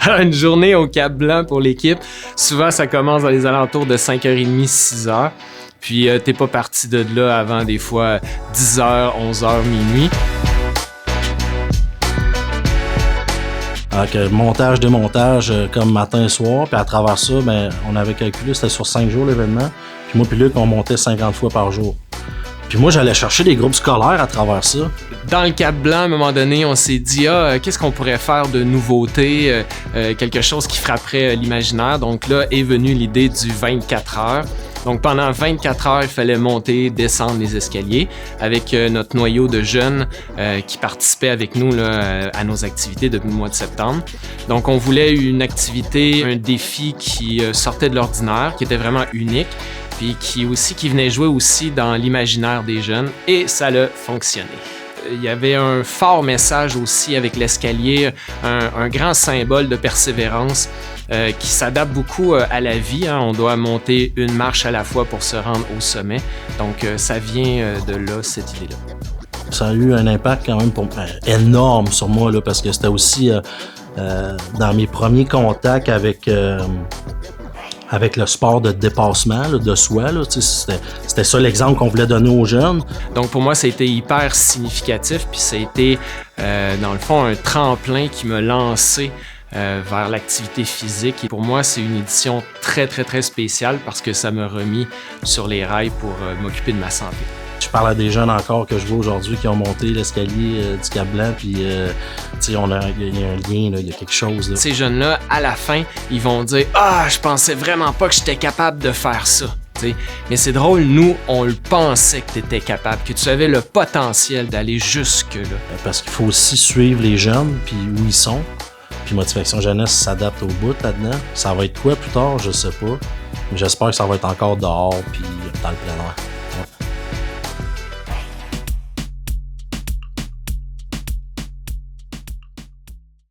Une journée au Cap-Blanc pour l'équipe, souvent ça commence dans les alentours de 5h30, 6h. Puis t'es pas parti de là avant des fois 10h, 11h, minuit. Donc, montage, démontage, comme matin et soir. Puis à travers ça, ben, on avait calculé, c'était sur 5 jours l'événement. Puis moi puis Luc, on montait 50 fois par jour. Puis moi, j'allais chercher des groupes scolaires à travers ça. Dans le Cap-Blanc, à un moment donné, on s'est dit qu'est-ce qu'on pourrait faire de nouveauté, quelque chose qui frapperait l'imaginaire. Donc là est venue l'idée du 24 heures. Donc pendant 24 heures, il fallait monter, descendre les escaliers avec notre noyau de jeunes qui participaient avec nous là, à nos activités depuis le mois de septembre. Donc on voulait une activité, un défi qui sortait de l'ordinaire, qui était vraiment unique, puis qui venait jouer aussi dans l'imaginaire des jeunes, et ça a fonctionné. Il y avait un fort message aussi avec l'escalier, un grand symbole de persévérance qui s'adapte beaucoup à la vie. Hein. On doit monter une marche à la fois pour se rendre au sommet. Donc ça vient de là, cette idée-là. Ça a eu un impact quand même énorme sur moi, là, parce que c'était aussi dans mes premiers contacts avec le sport de dépassement là, de soi. Là, c'était ça l'exemple qu'on voulait donner aux jeunes. Donc pour moi, ça a été hyper significatif, puis ça a été, dans le fond, un tremplin qui m'a lancé vers l'activité physique. Et pour moi, c'est une édition très, très, très spéciale parce que ça m'a remis sur les rails pour m'occuper de ma santé. Je parle à des jeunes encore que je vois aujourd'hui qui ont monté l'escalier du Cap-Blanc, puis il y a un lien, il y a quelque chose. Là. Ces jeunes-là, à la fin, ils vont dire « Ah, je pensais vraiment pas que j'étais capable de faire ça. » Mais c'est drôle, nous, on le pensait que tu étais capable, que tu avais le potentiel d'aller jusque-là. Parce qu'il faut aussi suivre les jeunes, puis où ils sont. Puis Motivation Jeunesse s'adapte au bout là-dedans. Ça va être quoi plus tard, je sais pas. Mais j'espère que ça va être encore dehors, puis dans le plein air.